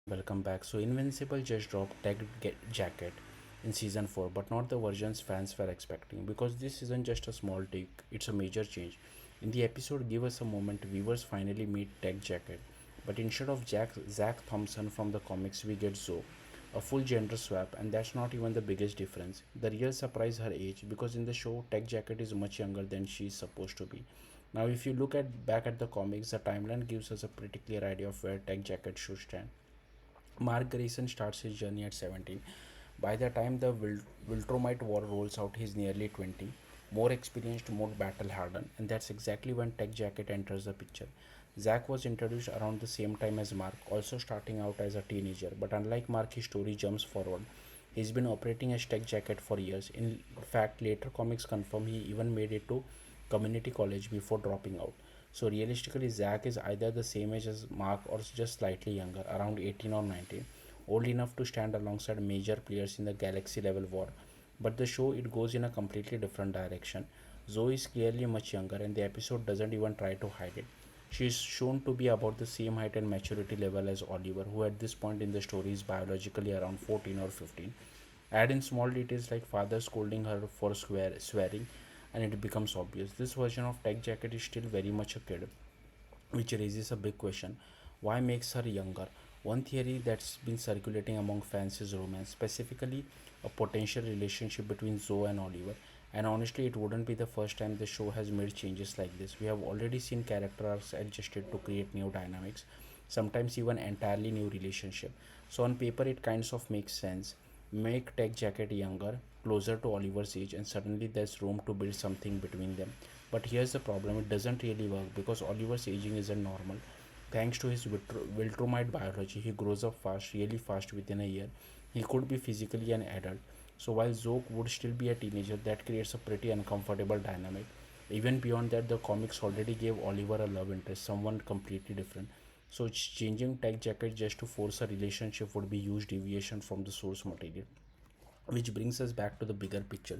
Welcome back. So, Invincible just dropped Jacket in season 4, but not the versions fans were expecting because this isn't just a small take, it's a major change. In the episode, Give Us a Moment, viewers finally meet Tech Jacket, but instead of Zach Thompson from the comics, we get Zoe, a full gender swap, and that's not even the biggest difference. The real surprise her age because in the show, Tech Jacket is much younger than she's supposed to be. Now, if you look at back at the comics, the timeline gives us a pretty clear idea of where Tech Jacket should stand. Mark Grayson starts his journey at 17. By the time the Viltrumite War rolls out, he's nearly 20, more experienced, more battle hardened, and that's exactly when Tech Jacket enters the picture. Zack was introduced around the same time as Mark, also starting out as a teenager, but unlike Mark, his story jumps forward. He's been operating as Tech Jacket for years. In fact, later comics confirm he even made it to community college before dropping out. So realistically, Zack is either the same age as Mark or just slightly younger, around 18 or 19, old enough to stand alongside major players in the galaxy level war. But the show it goes in a completely different direction. Zoe is clearly much younger and the episode doesn't even try to hide it. She is shown to be about the same height and maturity level as Oliver, who at this point in the story is biologically around 14 or 15. Add in small details like father scolding her for swearing, and it becomes obvious. This version of Tech Jacket is still very much a kid, which raises a big question: why makes her younger? One theory that's been circulating among fans is romance, specifically a potential relationship between Zoe and Oliver. And honestly, it wouldn't be the first time the show has made changes like this. We have already seen character arcs adjusted to create new dynamics, sometimes even entirely new relationship. So on paper, it kinds of makes sense. Make Tech Jacket younger, closer to Oliver's age, and suddenly there's room to build something between them. But here's the problem: it doesn't really work because Oliver's aging isn't normal. Thanks to his Viltrumite biology, he grows up fast, really fast within a year. He could be physically an adult. So while Zoe would still be a teenager, that creates a pretty uncomfortable dynamic. Even beyond that, the comics already gave Oliver a love interest, someone completely different. So changing Tech Jacket just to force a relationship would be huge deviation from the source material. Which brings us back to the bigger picture.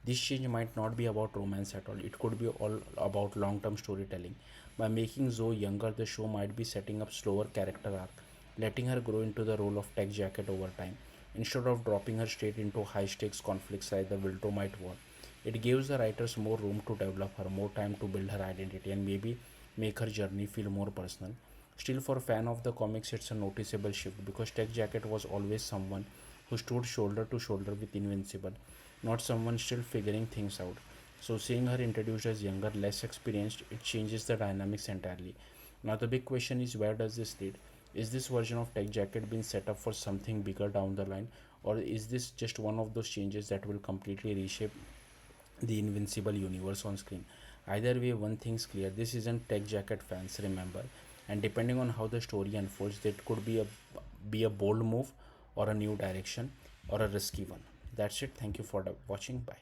This change might not be about romance at all, it could be all about long term storytelling. By making Zoe younger, the show might be setting up slower character arc, letting her grow into the role of Tech Jacket over time, instead of dropping her straight into high stakes conflicts like the Viltrumite War. It gives the writers more room to develop her, more time to build her identity, and maybe make her journey feel more personal. Still, for a fan of the comics, it's a noticeable shift because Tech Jacket was always someone who stood shoulder to shoulder with Invincible, not someone still figuring things out. So, seeing her introduced as younger, less experienced, it changes the dynamics entirely. Now, the big question is, where does this lead? Is this version of Tech Jacket being set up for something bigger down the line, or is this just one of those changes that will completely reshape the Invincible universe on screen? Either way, one thing's clear: this isn't Tech Jacket fans, remember. And depending on how the story unfolds, that could be a bold move, or a new direction, or a risky one. That's it. Thank you for watching. Bye.